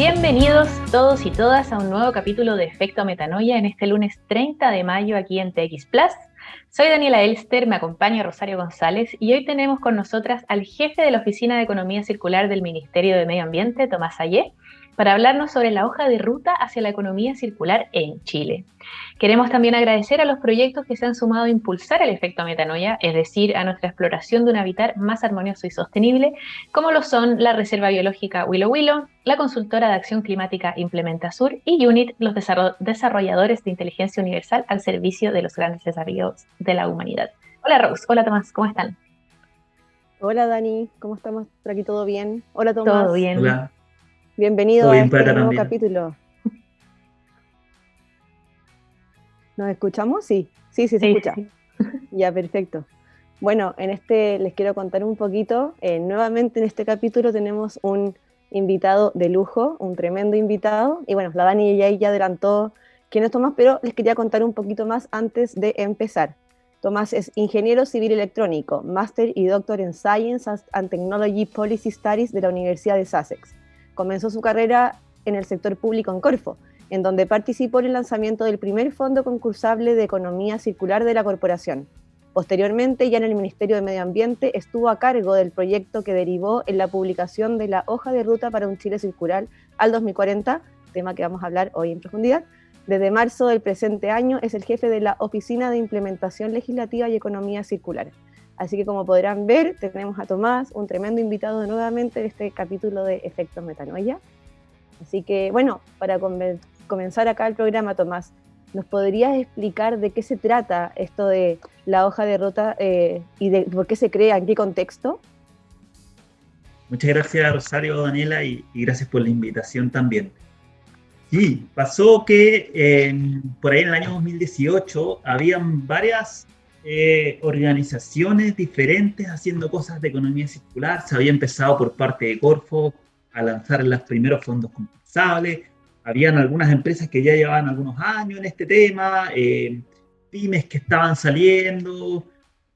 Bienvenidos todos y todas a un nuevo capítulo de Efecto Metanoia en este lunes 30 de mayo aquí en TX Plus. Soy Daniela Elster, me acompaña Rosario González y hoy tenemos con nosotras al jefe de la Oficina de Economía Circular del Ministerio de Medio Ambiente, Tomás Ayé, para hablarnos sobre la hoja de ruta hacia la economía circular en Chile. Queremos también agradecer a los proyectos que se han sumado a impulsar el efecto metanoia, es decir, a nuestra exploración de un hábitat más armonioso y sostenible, como lo son la Reserva Biológica Willow Willow, la consultora de acción climática Implementa Sur y UNIT, los desarrolladores de inteligencia universal al servicio de los grandes desafíos de la humanidad. Hola Rose, hola Tomás, ¿cómo están? Hola Dani, ¿cómo estamos? ¿Por aquí todo bien? Hola Tomás. ¿Todo bien? Hola, Bienvenido todo a bien por este acá nuevo también. capítulo. ¿Nos escuchamos? Sí, se Sí, escucha. sí. Ya, perfecto. Bueno, en este les quiero contar un poquito. Nuevamente en este capítulo tenemos un invitado de lujo, un tremendo invitado. Y bueno, la Dani ya adelantó quién es Tomás, pero les quería contar un poquito más antes de empezar. Tomás es ingeniero civil electrónico, máster y doctor en Science and Technology Policy Studies de la Universidad de Sussex. Comenzó su carrera en el sector público en Corfo, en donde participó en el lanzamiento del primer fondo concursable de economía circular de la corporación. Posteriormente, ya en el Ministerio de Medio Ambiente, estuvo a cargo del proyecto que derivó en la publicación de la Hoja de Ruta para un Chile Circular al 2040, tema que vamos a hablar hoy en profundidad. Desde marzo del presente año es el jefe de la Oficina de Implementación Legislativa y Economía Circular. Así que como podrán ver, tenemos a Tomás, un tremendo invitado nuevamente en este capítulo de Efectos Metanoia. Así que bueno, para comenzar acá el programa, Tomás, ¿nos podrías explicar de qué se trata esto de la hoja de ruta y de por qué se crea, en qué contexto? Muchas gracias, Rosario, Daniela, y gracias por la invitación también. Sí, pasó que por ahí en el año 2018 habían varias organizaciones diferentes haciendo cosas de economía circular. Se había empezado por parte de Corfo a lanzar los primeros fondos concursables. Habían algunas empresas que ya llevaban algunos años en este tema, pymes que estaban saliendo,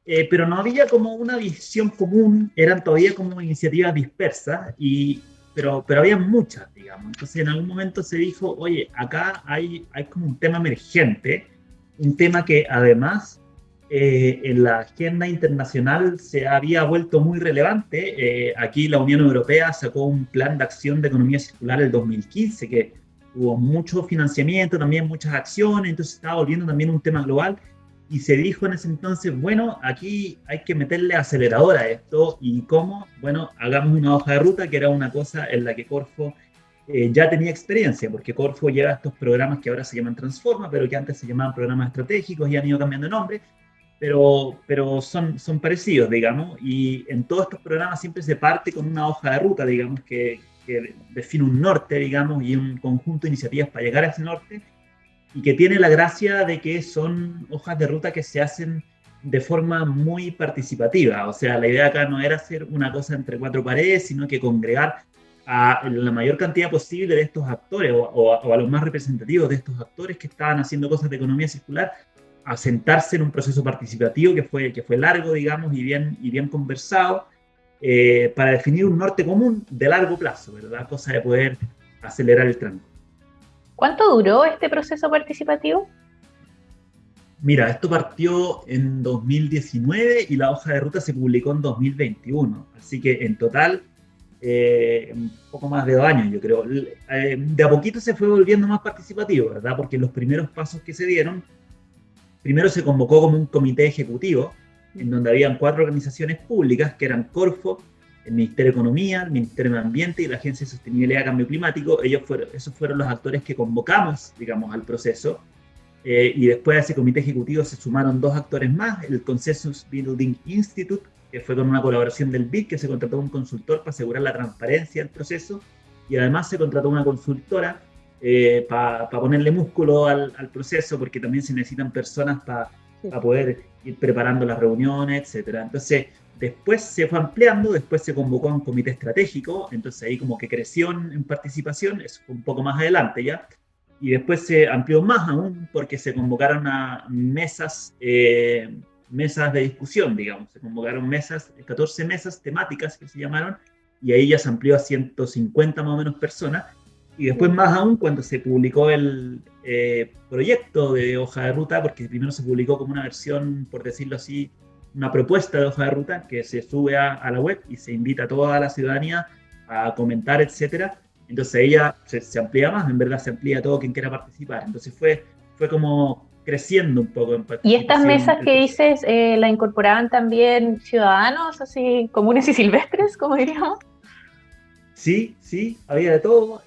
pero no había como una visión común, eran todavía como iniciativas dispersas, pero había muchas, digamos. Entonces en algún momento se dijo, oye, acá hay como un tema emergente, un tema que además en la agenda internacional se había vuelto muy relevante. Aquí la Unión Europea sacó un plan de acción de economía circular el 2015, que hubo mucho financiamiento, también muchas acciones, entonces estaba volviendo también un tema global. Y se dijo en ese entonces, bueno, aquí hay que meterle acelerador a esto. ¿Y cómo? Bueno, hagamos una hoja de ruta, que era una cosa en la que Corfo ya tenía experiencia, porque Corfo lleva estos programas que ahora se llaman Transforma, pero que antes se llamaban programas estratégicos y han ido cambiando de nombre, pero son parecidos, digamos. Y en todos estos programas siempre se parte con una hoja de ruta, digamos, que define un norte, digamos, y un conjunto de iniciativas para llegar a ese norte, y que tiene la gracia de que son hojas de ruta que se hacen de forma muy participativa. O sea, la idea acá no era hacer una cosa entre cuatro paredes, sino que congregar a la mayor cantidad posible de estos actores o a los más representativos de estos actores que estaban haciendo cosas de economía circular, a sentarse en un proceso participativo que fue largo, digamos, y bien conversado, para definir un norte común de largo plazo, ¿verdad? Cosa de poder acelerar el tránsito. ¿Cuánto duró este proceso participativo? Mira, esto partió en 2019 y la hoja de ruta se publicó en 2021. Así que en total, un poco más de 2 años, yo creo. De a poquito se fue volviendo más participativo, ¿verdad? Porque los primeros pasos que se dieron, primero se convocó como un comité ejecutivo, en donde habían 4 organizaciones públicas, que eran Corfo, el Ministerio de Economía, el Ministerio de Ambiente y la Agencia de Sostenibilidad y Cambio Climático. Esos fueron los actores que convocamos, digamos, al proceso. Y después a ese comité ejecutivo se sumaron 2 actores más, el Consensus Building Institute, que fue con una colaboración del BID, que se contrató a un consultor para asegurar la transparencia del proceso, y además se contrató una consultora para ponerle músculo al proceso, porque también se necesitan personas para poder ir preparando las reuniones, etc. Entonces, después se fue ampliando, después se convocó a un comité estratégico, entonces ahí como que creció en participación, eso fue un poco más adelante ya. Y después se amplió más aún porque se convocaron a mesas de discusión, digamos. Se convocaron 14 mesas temáticas que se llamaron, y ahí ya se amplió a 150 más o menos personas. Y después más aún cuando se publicó el proyecto de hoja de ruta, porque primero se publicó como una versión, por decirlo así, una propuesta de hoja de ruta que se sube a la web y se invita a toda la ciudadanía a comentar, etcétera. Entonces ella se amplía más, en verdad se amplía todo quien quiera participar. Entonces fue como creciendo un poco en ¿Y estas participación. mesas que dices, la incorporaban también ciudadanos, así comunes y silvestres, como diríamos? Sí, sí, había de todo.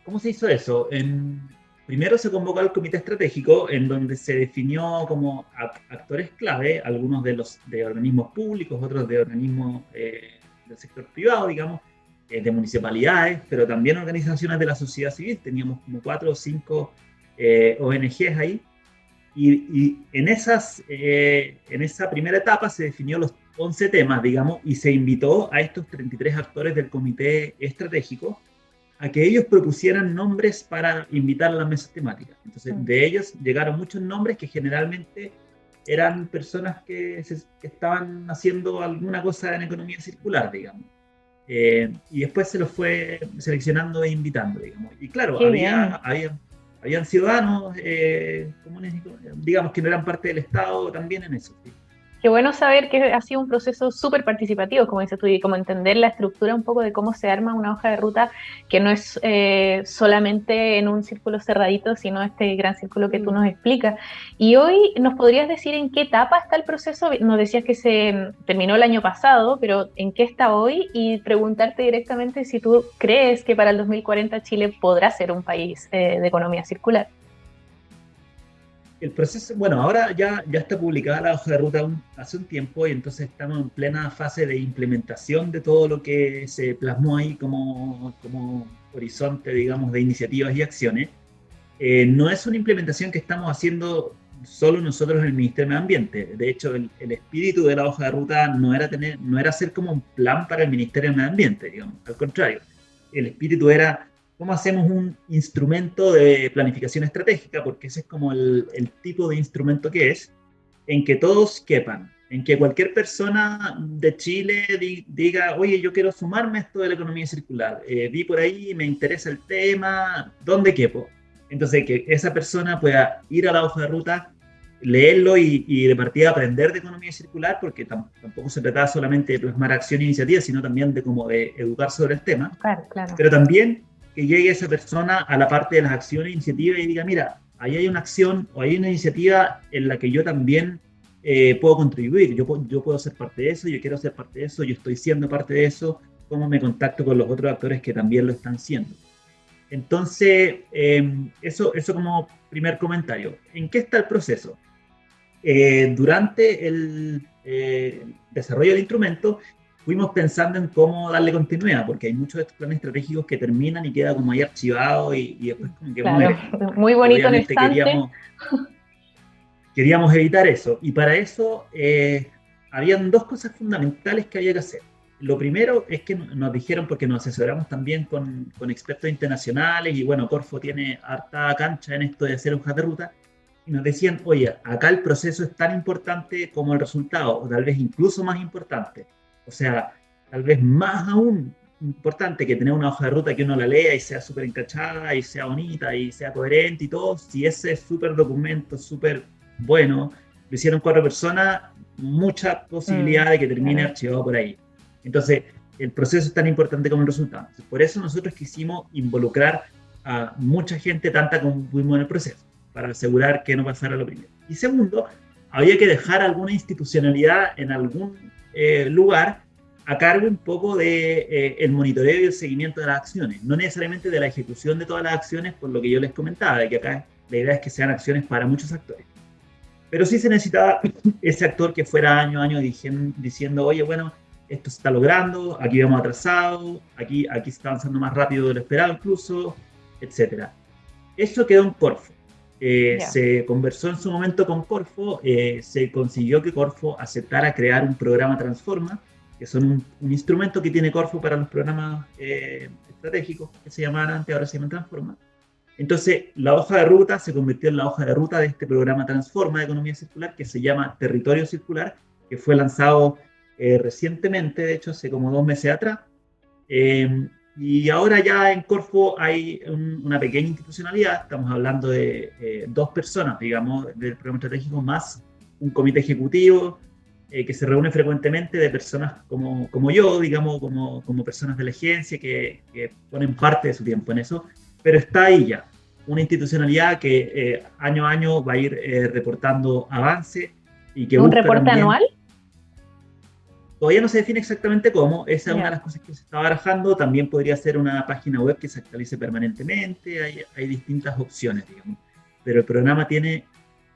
¿Cómo se hizo eso? Primero se convocó al comité estratégico, en donde se definió como actores clave, algunos de organismos públicos, otros de organismos del sector privado, digamos, de municipalidades, pero también organizaciones de la sociedad civil. Teníamos como 4 o 5 ONGs ahí. Y en esa primera etapa se definió los 11 temas, digamos, y se invitó a estos 33 actores del comité estratégico a que ellos propusieran nombres para invitar a las mesas temáticas. Entonces, de ellos llegaron muchos nombres que generalmente eran personas que estaban haciendo alguna cosa en economía circular, digamos. Y después se los fue seleccionando e invitando, digamos. Y claro, habían ciudadanos comunes, digamos, que no eran parte del Estado también en eso. ¿Sí? Qué bueno saber que ha sido un proceso súper participativo, como dices tú, y como entender la estructura un poco de cómo se arma una hoja de ruta que no es solamente en un círculo cerradito, sino este gran círculo que tú nos explicas. Y hoy, ¿nos podrías decir en qué etapa está el proceso? Nos decías que se terminó el año pasado, pero ¿en qué está hoy? Y preguntarte directamente si tú crees que para el 2040 Chile podrá ser un país de economía circular. El proceso, bueno, ahora ya está publicada la hoja de ruta hace un tiempo y entonces estamos en plena fase de implementación de todo lo que se plasmó ahí como horizonte, digamos, de iniciativas y acciones. No es una implementación que estamos haciendo solo nosotros en el Ministerio de Medio Ambiente. De hecho, el espíritu de la hoja de ruta no era hacer como un plan para el Ministerio de Medio Ambiente, digamos. Al contrario, el espíritu era cómo hacemos un instrumento de planificación estratégica, porque ese es como el tipo de instrumento que es, en que todos quepan, en que cualquier persona de Chile diga, oye, yo quiero sumarme a esto de la economía circular, vi por ahí, me interesa el tema, ¿dónde quepo? Entonces, que esa persona pueda ir a la hoja de ruta, leerlo y de partida aprender de economía circular, porque tampoco se trataba solamente de plasmar acción e iniciativa, sino también de educar sobre el tema. Claro, claro. Pero también que llegue esa persona a la parte de las acciones e iniciativas y diga, mira, ahí hay una acción o hay una iniciativa en la que yo también puedo contribuir, yo puedo ser parte de eso, yo quiero ser parte de eso, yo estoy siendo parte de eso, cómo me contacto con los otros actores que también lo están siendo. Entonces, eso como primer comentario. ¿En qué está el proceso? Durante el desarrollo del instrumento, fuimos pensando en cómo darle continuidad, porque hay muchos de estos planes estratégicos que terminan y queda como ahí archivado y después como que muere. Muy bonito en el Obviamente estante. queríamos evitar eso, y para eso habían dos cosas fundamentales que había que hacer. Lo primero es que nos dijeron, porque nos asesoramos también con expertos internacionales, y bueno, Corfo tiene harta cancha en esto de hacer hojas de ruta, y nos decían, oye, acá el proceso es tan importante como el resultado, o tal vez incluso más importante. O sea, tal vez más aún importante que tener una hoja de ruta que uno la lea y sea súper encachada y sea bonita y sea coherente y todo. Si ese súper documento, súper bueno, lo hicieron 4 personas, mucha posibilidad de que termine archivado por ahí. Entonces, el proceso es tan importante como el resultado. Entonces, por eso nosotros quisimos involucrar a mucha gente, tanta como pudimos en el proceso, para asegurar que no pasara lo primero. Y segundo, había que dejar alguna institucionalidad en algún lugar a cargo un poco de el monitoreo y el seguimiento de las acciones, no necesariamente de la ejecución de todas las acciones, por lo que yo les comentaba, de que acá la idea es que sean acciones para muchos actores. Pero sí se necesitaba ese actor que fuera año a año diciendo, oye, bueno, esto se está logrando, aquí vamos atrasados, aquí se está avanzando más rápido de lo esperado incluso, etc. Eso quedó en Corfo. Se conversó en su momento con Corfo, se consiguió que Corfo aceptara crear un programa Transforma, que son un instrumento que tiene Corfo para los programas estratégicos, que se llamaban antes, ahora se llaman Transforma. Entonces, la hoja de ruta se convirtió en la hoja de ruta de este programa Transforma de Economía Circular, que se llama Territorio Circular, que fue lanzado recientemente, de hecho, hace como 2 meses atrás. Y Y ahora ya en Corfo hay una pequeña institucionalidad, estamos hablando de 2 personas, digamos, del programa estratégico, más un comité ejecutivo que se reúne frecuentemente de personas como yo, digamos, como personas de la agencia que ponen parte de su tiempo en eso, pero está ahí ya, una institucionalidad que año a año va a ir reportando avance y que ¿Un busca reporte también. anual? Todavía no se define exactamente cómo, esa es una de Ya. las cosas que se está barajando, también podría ser una página web que se actualice permanentemente, hay distintas opciones, digamos, pero el programa tiene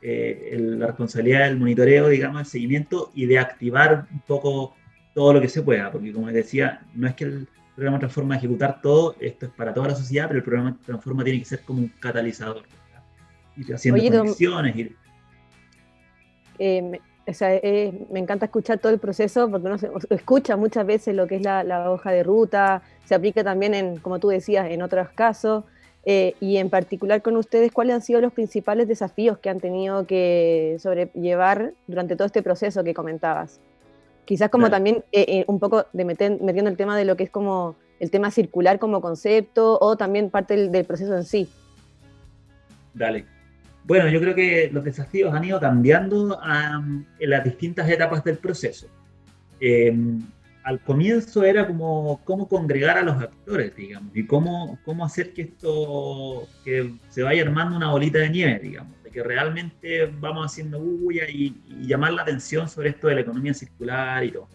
la responsabilidad del monitoreo, digamos, el seguimiento y de activar un poco todo lo que se pueda, porque como les decía, no es que el programa Transforma a ejecutar todo, esto es para toda la sociedad, pero el programa Transforma tiene que ser como un catalizador, ¿verdad? Ir haciendo Oye, conexiones, o sea, me encanta escuchar todo el proceso porque uno escucha muchas veces lo que es la hoja de ruta, se aplica también en, como tú decías, en otros casos, y en particular con ustedes, ¿cuáles han sido los principales desafíos que han tenido que sobrellevar durante todo este proceso que comentabas? Quizás como dale. también un poco de metiendo el tema de lo que es como el tema circular como concepto o también parte del proceso en sí. Dale. Bueno, yo creo que los desafíos han ido cambiando en las distintas etapas del proceso. Eh, Al comienzo era como cómo congregar a los actores, digamos, y cómo hacer que esto que se vaya armando una bolita de nieve, digamos, de que realmente vamos haciendo bulla y llamar la atención sobre esto de la economía circular y todo.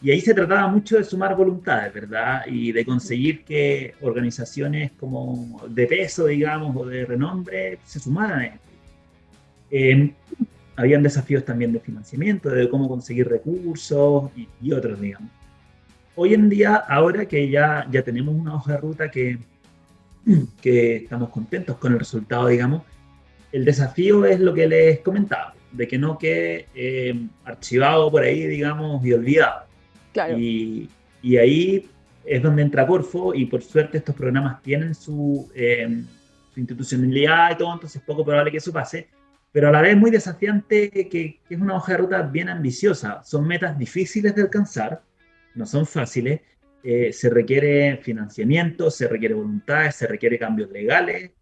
Y ahí se trataba mucho de sumar voluntades, ¿verdad? Y de conseguir que organizaciones como de peso, digamos, o de renombre se sumaran a esto. Eh, Habían desafíos también de financiamiento, de cómo conseguir recursos y otros, digamos. Hoy en día, ahora que ya tenemos una hoja de ruta que estamos contentos con el resultado, digamos, el desafío es lo que les comentaba, de que no quede archivado por ahí, digamos, y olvidado. Claro. Y ahí es donde entra Corfo y por suerte estos programas tienen su institucionalidad y todo, entonces es poco probable que eso pase, pero a la vez muy desafiante que es una hoja de ruta bien ambiciosa. Son metas difíciles de alcanzar, no son fáciles, se requiere financiamiento, se requiere voluntad, se requiere cambios legales.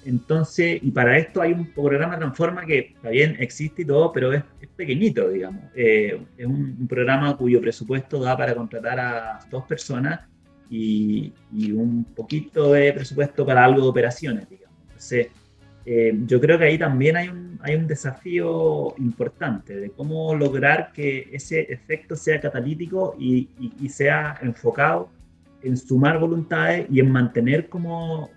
Entonces, y para esto hay un programa Transforma que está bien, existe y todo, pero es pequeñito, digamos. Es un programa cuyo presupuesto da para contratar a 2 personas y un poquito de presupuesto para algo de operaciones, digamos. Entonces, yo creo que ahí también hay un desafío importante de cómo lograr que ese efecto sea catalítico y sea enfocado en sumar voluntades y en mantener como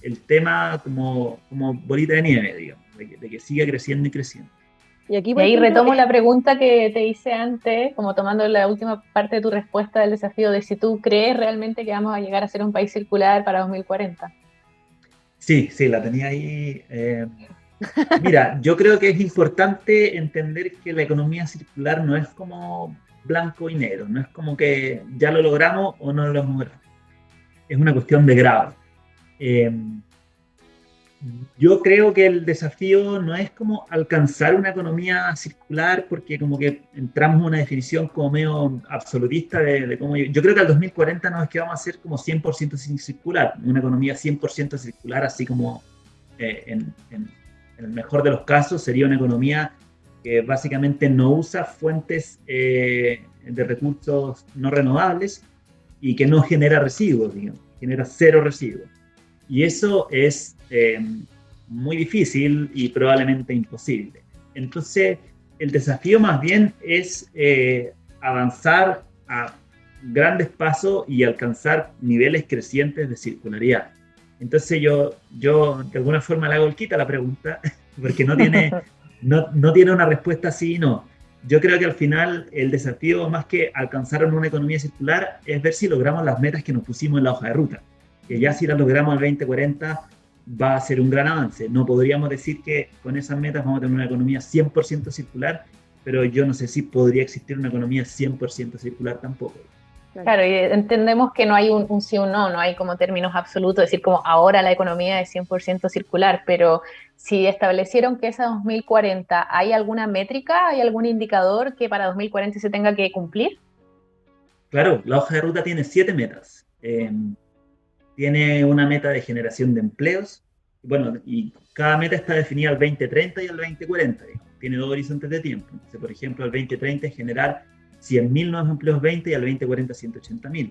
el tema como bolita de nieve, digamos, de que siga creciendo y creciendo. Y aquí, Y por ahí ejemplo, retomo la pregunta que te hice antes, como tomando la última parte de tu respuesta del desafío de si tú crees realmente que vamos a llegar a ser un país circular para 2040. Sí, sí, la tenía ahí. Mira, yo creo que es importante entender que la economía circular no es como blanco y negro, no es como que ya lo logramos o no lo logramos. Es una cuestión de grado. Eh, Yo creo que el desafío no es como alcanzar una economía circular, porque como que entramos en una definición como medio absolutista de cómo... Yo creo que al 2040 no es que vamos a ser como 100% circular, una economía 100% circular, así como en el mejor de los casos sería una economía que básicamente no usa fuentes de recursos no renovables y que no genera residuos, digamos, genera 0 residuos. Y eso es muy difícil y probablemente imposible. Entonces, el desafío más bien es avanzar a grandes pasos y alcanzar niveles crecientes de circularidad. Entonces yo de alguna forma le hago el quita a la pregunta, porque no tiene una respuesta sí y no. Yo creo que al final el desafío, más que alcanzar una economía circular, es ver si logramos las metas que nos pusimos en la hoja de ruta, que ya si las logramos al 2040 va a ser un gran avance. No podríamos decir que con esas metas vamos a tener una economía 100% circular, pero yo no sé si podría existir una economía 100% circular tampoco. Claro, y entendemos que no hay un sí o un no, no hay como términos absolutos, decir como ahora la economía es 100% circular, pero si establecieron que es a 2040, ¿hay alguna métrica, hay algún indicador que para 2040 se tenga que cumplir? Claro, la hoja de ruta tiene 7 metas. Tiene una meta de generación de empleos, bueno, y cada meta está definida al 2030 y al 2040, digamos. Tiene 2 horizontes de tiempo. Entonces, por ejemplo, al 2030 es generar 100.000 nuevos empleos 20 y al 2040 180.000.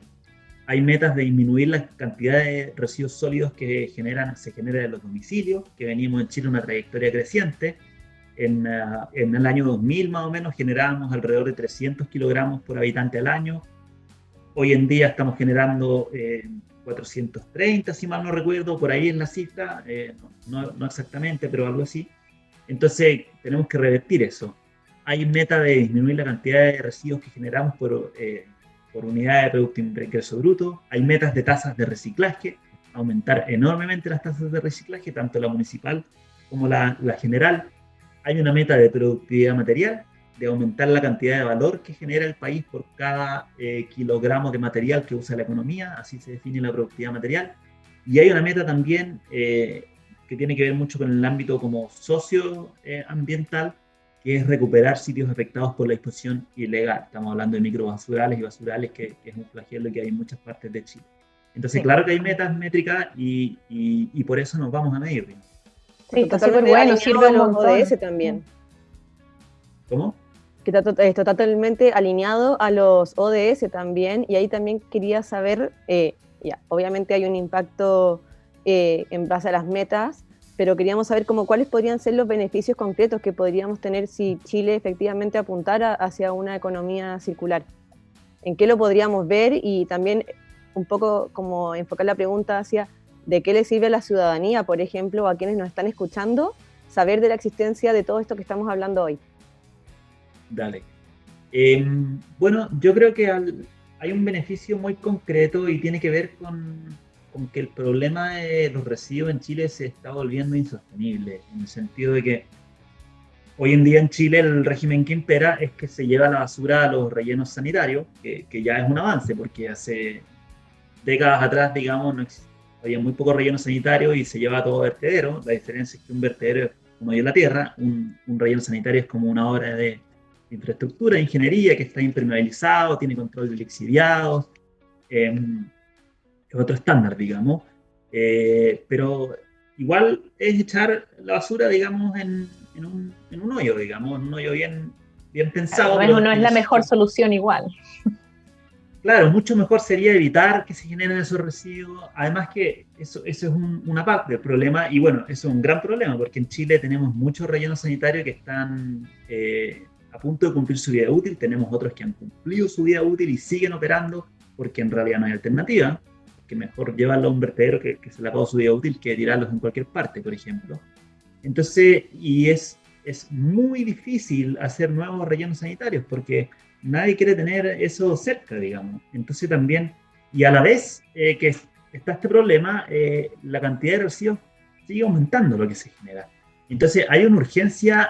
Hay metas de disminuir la cantidad de residuos sólidos que se generan en los domicilios, que venimos en Chile una trayectoria creciente. En el año 2000 más o menos generábamos alrededor de 300 kilogramos por habitante al año. Hoy en día estamos generando 430, si mal no recuerdo, por ahí es la cifra, no exactamente, pero algo así. Entonces tenemos que revertir eso. Hay meta de disminuir la cantidad de residuos que generamos por unidad de Producto Ingreso Bruto. Hay metas de tasas de reciclaje, aumentar enormemente las tasas de reciclaje, tanto la municipal como la general. Hay una meta de productividad material, de aumentar la cantidad de valor que genera el país por cada kilogramo de material que usa la economía, así se define la productividad material. Y hay una meta también que tiene que ver mucho con el ámbito como socioambiental, que es recuperar sitios afectados por la disposición ilegal. Estamos hablando de microbasurales y basurales, que es un flagelo que hay en muchas partes de Chile. Entonces, claro que hay metas métricas y por eso nos vamos a medir. Sí, está súper bueno, sirve a los ODS también. ¿Cómo? Que está totalmente alineado a los ODS también, y ahí también quería saber, obviamente hay un impacto en base a las metas, pero queríamos saber cuáles podrían ser los beneficios concretos que podríamos tener si Chile efectivamente apuntara hacia una economía circular. ¿En qué lo podríamos ver? Y también un poco como enfocar la pregunta hacia de qué le sirve a la ciudadanía, por ejemplo, o a quienes nos están escuchando, saber de la existencia de todo esto que estamos hablando hoy. Dale. Bueno, yo creo que hay un beneficio muy concreto y tiene que ver con que el problema de los residuos en Chile se está volviendo insostenible, en el sentido de que hoy en día en Chile el régimen que impera es que se lleva la basura a los rellenos sanitarios, que ya es un avance, porque hace décadas atrás, digamos, había muy poco relleno sanitario y se lleva todo a vertedero. La diferencia es que un vertedero es como hay en la tierra, un relleno sanitario es como una obra de infraestructura, de ingeniería, que está impermeabilizado, tiene control de lixiviados, es otro estándar, digamos, pero igual es echar la basura, digamos, en un hoyo, digamos, en un hoyo bien pensado. Claro, no es la mejor solución igual. Claro, mucho mejor sería evitar que se generen esos residuos. Además que eso es una parte del problema, y bueno, eso es un gran problema, porque en Chile tenemos muchos rellenos sanitarios que están a punto de cumplir su vida útil, tenemos otros que han cumplido su vida útil y siguen operando, porque en realidad no hay alternativa, que mejor llevarlo a un vertedero que se le acabó su vida útil que tirarlos en cualquier parte, por ejemplo. Entonces, y es muy difícil hacer nuevos rellenos sanitarios, porque nadie quiere tener eso cerca, digamos. Entonces también, y a la vez que está este problema, la cantidad de residuos sigue aumentando lo que se genera. Entonces hay una urgencia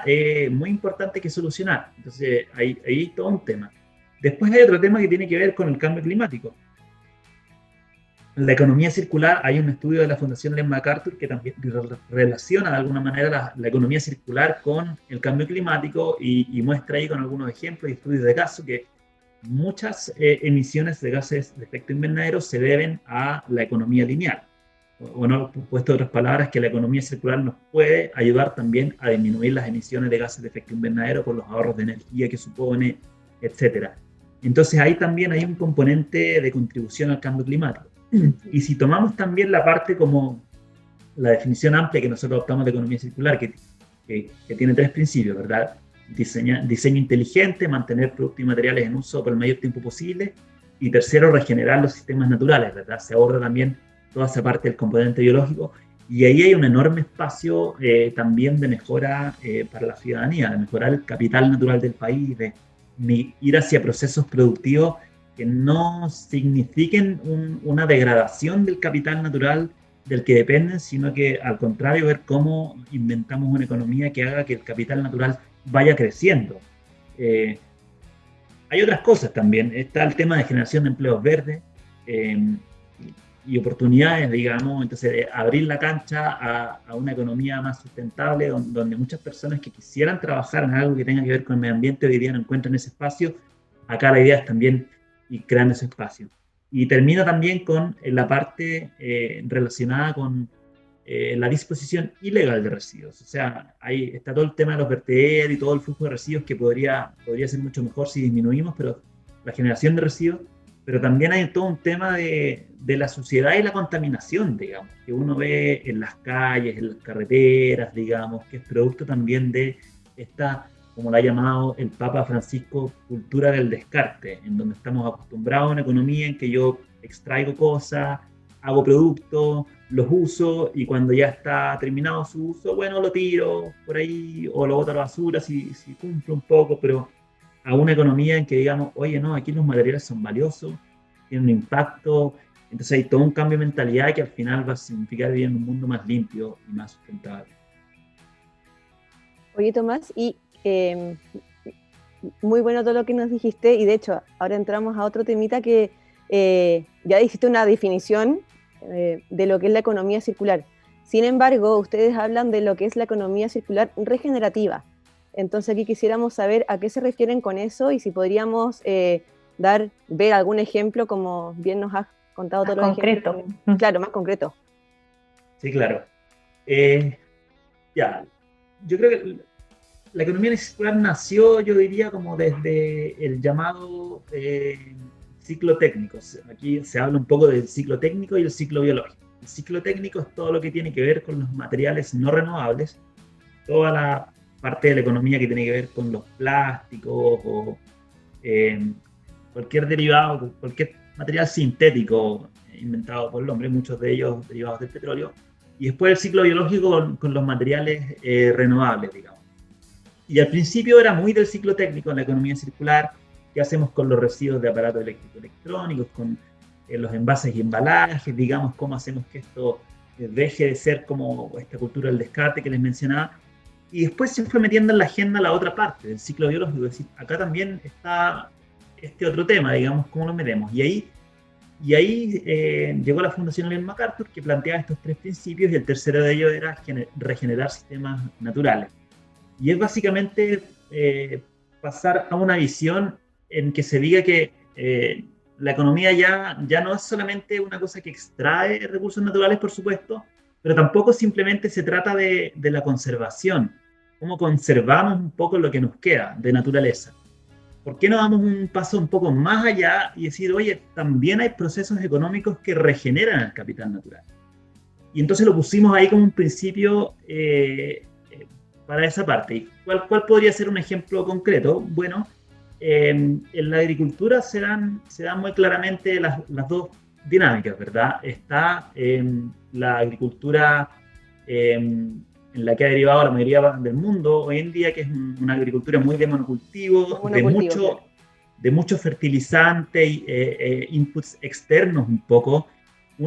muy importante que solucionar. Entonces hay todo un tema. Después hay otro tema que tiene que ver con el cambio climático. La economía circular, hay un estudio de la Fundación Ellen MacArthur que también relaciona de alguna manera la economía circular con el cambio climático y muestra ahí con algunos ejemplos y estudios de caso que muchas emisiones de gases de efecto invernadero se deben a la economía lineal. O no, puesto de otras palabras, que la economía circular nos puede ayudar también a disminuir las emisiones de gases de efecto invernadero por los ahorros de energía que supone, etc. Entonces ahí también hay un componente de contribución al cambio climático. Y si tomamos también la parte como la definición amplia que nosotros adoptamos de economía circular, que tiene 3 principios, ¿verdad? Diseño inteligente, mantener productos y materiales en uso por el mayor tiempo posible, y tercero, regenerar los sistemas naturales, ¿verdad? Se aborda también toda esa parte del componente biológico, y ahí hay un enorme espacio también de mejora para la ciudadanía, de mejorar el capital natural del país, de ir hacia procesos productivos que no signifiquen una degradación del capital natural del que dependen, sino que al contrario, ver cómo inventamos una economía que haga que el capital natural vaya creciendo. Hay otras cosas también. Está el tema de generación de empleos verdes y oportunidades, digamos, entonces abrir la cancha a una economía más sustentable, donde muchas personas que quisieran trabajar en algo que tenga que ver con el medio ambiente hoy día no encuentran ese espacio. Acá la idea es también y creando ese espacio. Y termino también con la parte relacionada con la disposición ilegal de residuos. O sea, ahí está todo el tema de los vertederos y todo el flujo de residuos que podría ser mucho mejor si disminuimos, pero la generación de residuos, pero también hay todo un tema de la suciedad y la contaminación, digamos, que uno ve en las calles, en las carreteras, digamos, que es producto también de esta, como la ha llamado el Papa Francisco, cultura del descarte, en donde estamos acostumbrados a una economía en que yo extraigo cosas, hago productos, los uso y cuando ya está terminado su uso, bueno, lo tiro por ahí o lo boto a la basura si cumple un poco, pero a una economía en que digamos, oye, no, aquí los materiales son valiosos, tienen un impacto, entonces hay todo un cambio de mentalidad que al final va a significar vivir en un mundo más limpio y más sustentable. Oye, Tomás, y muy bueno todo lo que nos dijiste, y de hecho, ahora entramos a otro temita que ya dijiste una definición de lo que es la economía circular. Sin embargo, ustedes hablan de lo que es la economía circular regenerativa. Entonces aquí quisiéramos saber a qué se refieren con eso y si podríamos ver algún ejemplo, como bien nos has contado Más todos los concreto. ejemplos. Claro, más concreto. Sí, claro. Ya, yo creo que la economía circular nació, yo diría, como desde el llamado ciclo técnico. Aquí se habla un poco del ciclo técnico y el ciclo biológico. El ciclo técnico es todo lo que tiene que ver con los materiales no renovables, toda la parte de la economía que tiene que ver con los plásticos o cualquier derivado, cualquier material sintético inventado por el hombre, muchos de ellos derivados del petróleo. Y después el ciclo biológico con los materiales renovables, digamos. Y al principio era muy del ciclo técnico en la economía circular, qué hacemos con los residuos de aparatos eléctricos, con los envases y embalajes, digamos, cómo hacemos que esto deje de ser como esta cultura del descarte que les mencionaba. Y después se fue metiendo en la agenda la otra parte del ciclo biológico, es decir, acá también está este otro tema, digamos, cómo lo metemos. Y ahí llegó la Fundación Ellen MacArthur, que planteaba estos tres principios, y el tercero de ellos era regenerar sistemas naturales. Y es básicamente pasar a una visión en que se diga que la economía ya no es solamente una cosa que extrae recursos naturales, por supuesto, pero tampoco simplemente se trata de la conservación. ¿Cómo conservamos un poco lo que nos queda de naturaleza? ¿Por qué no damos un paso un poco más allá y decir, oye, también hay procesos económicos que regeneran el capital natural? Y entonces lo pusimos ahí como un principio para esa parte. ¿Cuál podría ser un ejemplo concreto? Bueno, en la agricultura se dan muy claramente las dos dinámicas, ¿verdad? Está la agricultura en la que ha derivado la mayoría del mundo hoy en día, que es una agricultura muy de monocultivo, de mucho fertilizante e inputs externos un poco.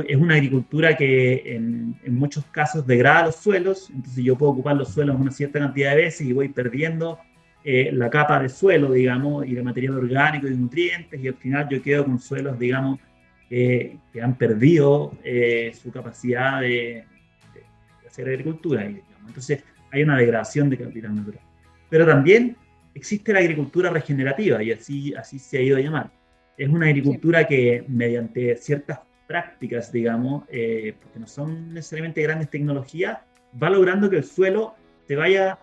Es una agricultura que en muchos casos degrada los suelos, entonces yo puedo ocupar los suelos una cierta cantidad de veces y voy perdiendo la capa de suelo, digamos, y de material orgánico y de nutrientes, y al final yo quedo con suelos, digamos, que han perdido su capacidad de hacer agricultura, digamos. Entonces hay una degradación de capital natural. Pero también existe la agricultura regenerativa, y así se ha ido a llamar. Es una agricultura que mediante ciertas prácticas, digamos, porque no son necesariamente grandes tecnologías, va logrando que el suelo se vaya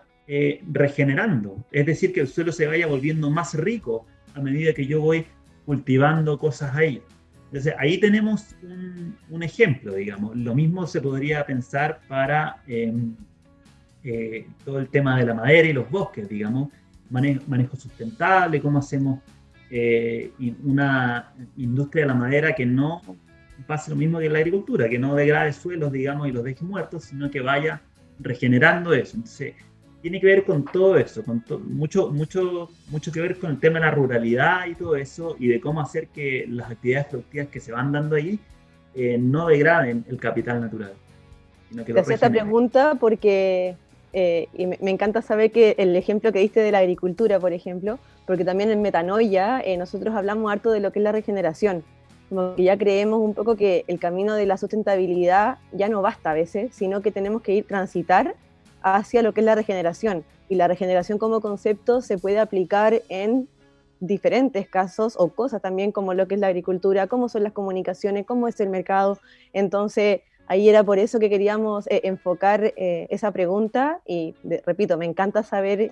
regenerando, es decir, que el suelo se vaya volviendo más rico a medida que yo voy cultivando cosas ahí. Entonces, ahí tenemos un ejemplo, digamos. Lo mismo se podría pensar para todo el tema de la madera y los bosques, digamos, manejo sustentable, cómo hacemos una industria de la madera que no pase lo mismo que la agricultura, que no degrade suelos, digamos, y los deje muertos, sino que vaya regenerando eso. Entonces, tiene que ver con todo eso, mucho que ver con el tema de la ruralidad y todo eso, y de cómo hacer que las actividades productivas que se van dando ahí no degraden el capital natural, sino que lo hacía esta pregunta porque y me encanta saber que el ejemplo que diste de la agricultura, por ejemplo, porque también en Metanoia nosotros hablamos harto de lo que es la regeneración, como que ya creemos un poco que el camino de la sustentabilidad ya no basta a veces, sino que tenemos que transitar hacia lo que es la regeneración, y la regeneración como concepto se puede aplicar en diferentes casos o cosas también como lo que es la agricultura, cómo son las comunicaciones, cómo es el mercado. Entonces, ahí era por eso que queríamos enfocar esa pregunta y, repito, me encanta saber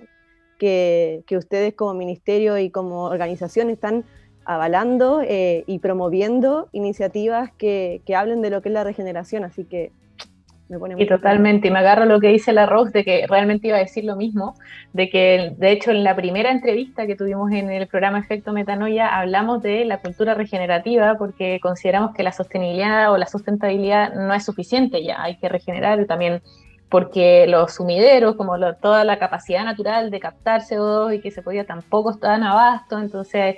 que ustedes como ministerio y como organización están avalando y promoviendo iniciativas que hablen de lo que es la regeneración, así que me pone muy Y totalmente, y me agarro lo que dice la Rose, de que realmente iba a decir lo mismo, de que de hecho en la primera entrevista que tuvimos en el programa Efecto Metanoia hablamos de la cultura regenerativa porque consideramos que la sostenibilidad o la sustentabilidad no es suficiente ya, hay que regenerar también porque los sumideros, como toda la capacidad natural de captar CO2 y que se podía tampoco estaban abasto, entonces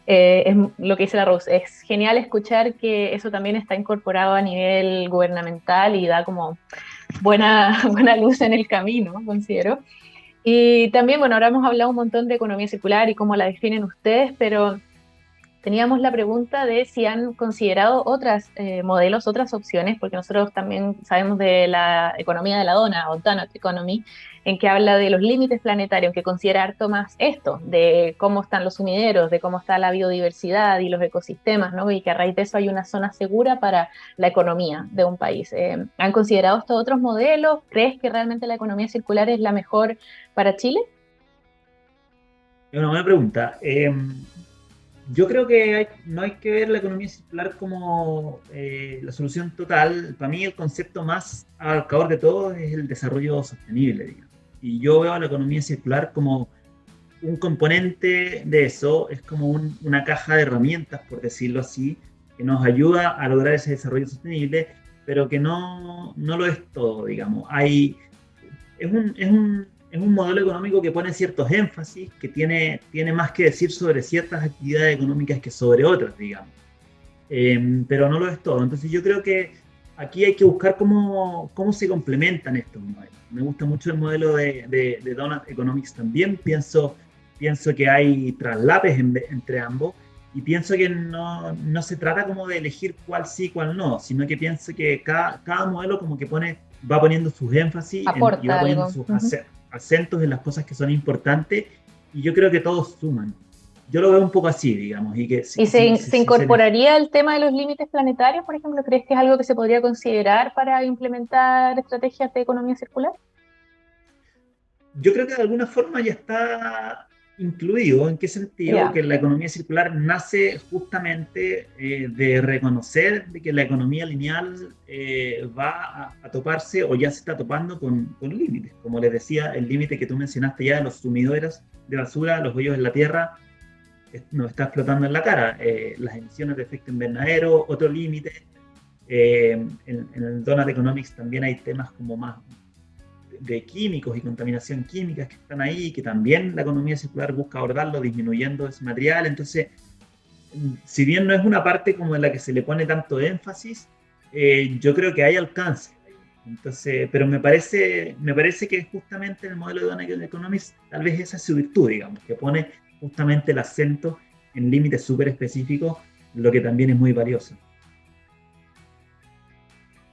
es lo que dice la Rose, es genial escuchar que eso también está incorporado a nivel gubernamental y da como buena luz en el camino, considero. Y también, bueno, ahora hemos hablado un montón de economía circular y cómo la definen ustedes, pero teníamos la pregunta de si han considerado otros modelos, otras opciones, porque nosotros también sabemos de la economía de la dona, o donut economy, en que habla de los límites planetarios, que considera harto más esto, de cómo están los sumideros, de cómo está la biodiversidad y los ecosistemas, ¿no? Y que a raíz de eso hay una zona segura para la economía de un país. ¿Han considerado estos otros modelos? ¿Crees que realmente la economía circular es la mejor para Chile? Es una buena pregunta. Yo creo que no hay que ver la economía circular como la solución total. Para mí el concepto más abarcador de todo es el desarrollo sostenible, digamos. Y yo veo a la economía circular como un componente de eso, es como una caja de herramientas, por decirlo así, que nos ayuda a lograr ese desarrollo sostenible, pero que no lo es todo, digamos. Es un modelo económico que pone ciertos énfasis, que tiene más que decir sobre ciertas actividades económicas que sobre otras, digamos. Pero no lo es todo. Entonces yo creo que aquí hay que buscar cómo se complementan estos modelos. Me gusta mucho el modelo de Donut Economics también. Pienso que hay traslapes entre ambos y pienso que no se trata como de elegir cuál sí, cuál no, sino que pienso que cada modelo como que va poniendo sus énfasis y va poniendo sus acentos en las cosas que son importantes y yo creo que todos suman. Yo lo veo un poco así, digamos. ¿Y se incorporaría el tema de los límites planetarios, por ejemplo? ¿Crees que es algo que se podría considerar para implementar estrategias de economía circular? Yo creo que de alguna forma ya está incluido. ¿En qué sentido? Yeah. Que la economía circular nace justamente de reconocer de que la economía lineal va a toparse o ya se está topando con límites. Como les decía, el límite que tú mencionaste ya de los sumidores de basura, los hoyos en la tierra, nos está explotando en la cara. Las emisiones de efecto invernadero, otro límite. En el Donut Economics también hay temas como más de químicos y contaminación química que están ahí, que también la economía circular busca abordarlo, disminuyendo ese material. Entonces, si bien no es una parte como en la que se le pone tanto énfasis, yo creo que hay alcance. Entonces, pero me parece que justamente en el modelo de Donut Economics, tal vez esa es su virtud, digamos, que pone justamente el acento en límites súper específicos, lo que también es muy valioso.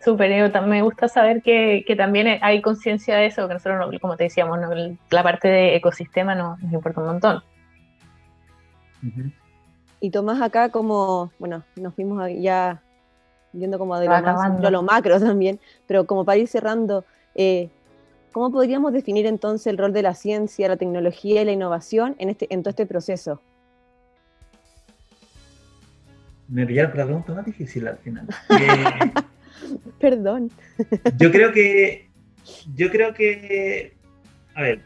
Súper, me gusta saber que también hay conciencia de eso, que nosotros, como te decíamos, la parte de ecosistema nos importa un montón. Uh-huh. Y Tomás, acá como, bueno, nos fuimos ya viendo como de lo macro también, pero como para ir cerrando, ¿cómo podríamos definir entonces el rol de la ciencia, la tecnología y la innovación en todo este proceso? Me pillaron la pregunta más difícil al final. Perdón. Yo creo que, a ver,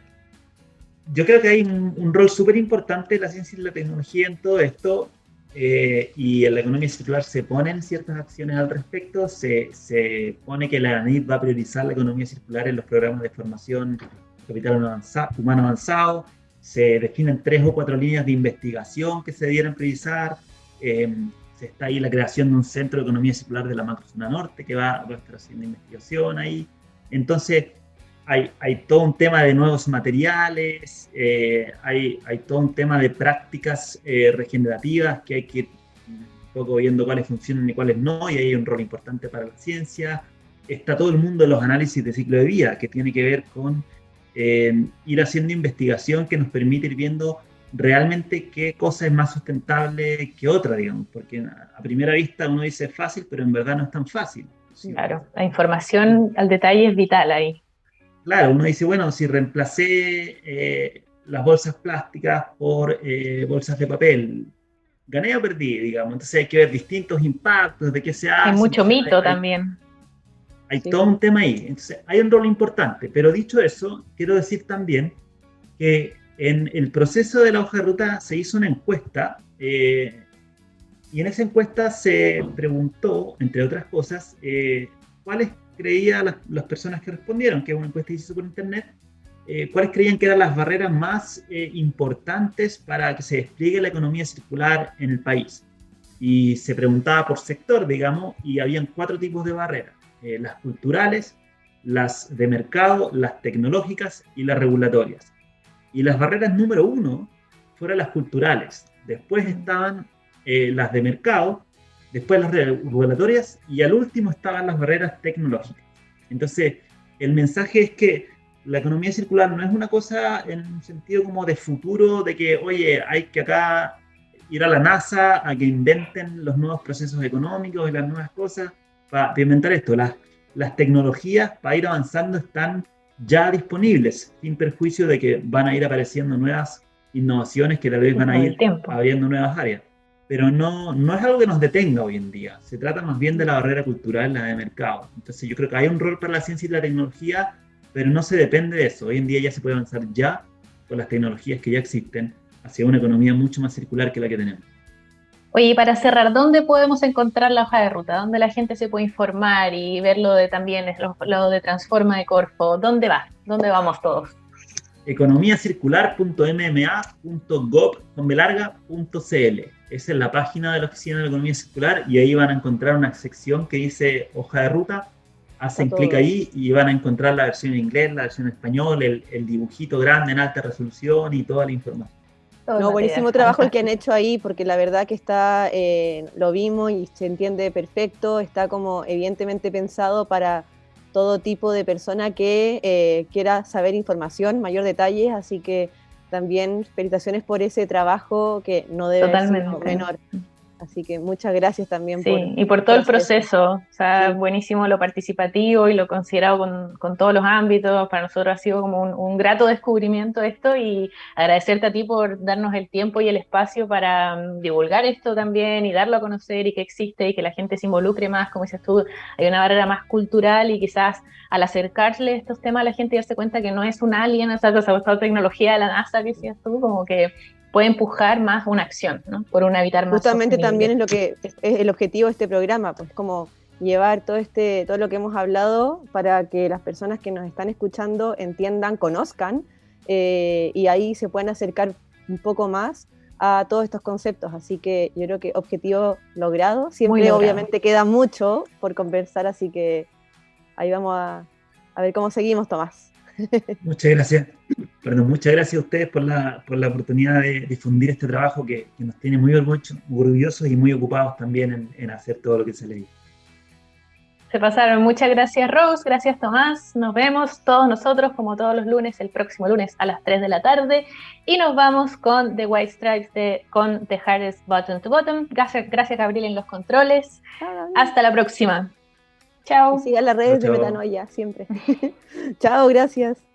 yo creo que hay un rol súper importante de la ciencia y la tecnología en todo esto, y en la economía circular se ponen ciertas acciones al respecto, se pone que la ANID va a priorizar la economía circular en los programas de formación capital humano avanzado, se definen 3 o 4 líneas de investigación que se debieran priorizar, está ahí la creación de un centro de economía circular de la macrozona norte que va a estar haciendo investigación ahí. Entonces, hay todo un tema de nuevos materiales, hay todo un tema de prácticas regenerativas que hay que ir un poco viendo cuáles funcionan y cuáles no, y ahí hay un rol importante para la ciencia. Está todo el mundo de los análisis de ciclo de vida, que tiene que ver con ir haciendo investigación que nos permite ir viendo realmente qué cosa es más sustentable que otra, digamos, porque a primera vista uno dice fácil, pero en verdad no es tan fácil. Sí. Claro, la información al detalle es vital ahí. Claro, uno dice, bueno, si reemplacé las bolsas plásticas por bolsas de papel, gané o perdí, digamos. Entonces hay que ver distintos impactos de qué se Hay hace. mucho Entonces, mito también. hay Sí. todo un tema ahí. Entonces hay un rol importante. Pero dicho eso, quiero decir también que en el proceso de la hoja de ruta se hizo una encuesta y en esa encuesta se preguntó, entre otras cosas, cuáles creían las personas que respondieron, que es una encuesta que se hizo por internet, cuáles creían que eran las barreras más importantes para que se despliegue la economía circular en el país. Y se preguntaba por sector, digamos, y habían 4 tipos de barreras: las culturales, las de mercado, las tecnológicas y las regulatorias. Y las barreras número 1 fueron las culturales. Después estaban las de mercado, después las regulatorias y al último estaban las barreras tecnológicas. Entonces, el mensaje es que la economía circular no es una cosa en un sentido como de futuro, de que, oye, hay que acá ir a la NASA a que inventen los nuevos procesos económicos y las nuevas cosas para inventar esto. Las tecnologías para ir avanzando están ya disponibles, sin perjuicio de que van a ir apareciendo nuevas innovaciones que tal vez van a ir abriendo nuevas áreas. Pero no es algo que nos detenga hoy en día. Se trata más bien de la barrera cultural, la de mercado. Entonces yo creo que hay un rol para la ciencia y la tecnología, pero no se depende de eso. Hoy en día ya se puede avanzar ya con las tecnologías que ya existen hacia una economía mucho más circular que la que tenemos. Oye, y para cerrar, ¿dónde podemos encontrar la hoja de ruta? ¿Dónde la gente se puede informar y ver lo de también lo de Transforma de Corfo? ¿Dónde va? ¿Dónde vamos todos? economiacircular.mma.gov.cl. Esa es la página de la Oficina de la Economía Circular y ahí van a encontrar una sección que dice hoja de ruta. Hacen clic ahí y van a encontrar la versión en inglés, la versión en español, el dibujito grande en alta resolución y toda la información. No, buenísimo trabajo el que han hecho ahí, porque la verdad que está, lo vimos y se entiende perfecto, está como evidentemente pensado para todo tipo de persona que quiera saber información, mayor detalle, así que también felicitaciones por ese trabajo que no debe ser menor. Así que muchas gracias también y por todo el proceso, o sea, buenísimo lo participativo y lo considerado con todos los ámbitos. Para nosotros ha sido como un grato descubrimiento esto, y agradecerte a ti por darnos el tiempo y el espacio para divulgar esto también y darlo a conocer y que existe y que la gente se involucre más. Como dices tú, hay una barrera más cultural y quizás al acercarle estos temas a la gente y darse cuenta que no es un alien, o sea, esa tecnología de la NASA que decías tú, como que puede empujar más una acción, ¿no? Por un habitar más justamente sostenible. También es lo que es el objetivo de este programa, pues como llevar todo lo que hemos hablado para que las personas que nos están escuchando entiendan, conozcan, y ahí se puedan acercar un poco más a todos estos conceptos. Así que yo creo que objetivo logrado. Siempre obviamente queda mucho por conversar, así que ahí vamos a ver cómo seguimos, Tomás. Muchas gracias. Perdón, muchas gracias a ustedes por la oportunidad de difundir este trabajo que nos tiene muy orgullosos y muy ocupados también en hacer todo lo que se le dice. Se pasaron. Muchas gracias, Rose. Gracias, Tomás. Nos vemos todos nosotros, como todos los lunes, el próximo lunes a las 3 de la tarde. Y nos vamos con The White Stripes con The Hardest Button to Bottom. Gracias, Gabriel, en los controles. Hasta la próxima. Chao. Y sigan las redes de Metanoia siempre. Chao, gracias.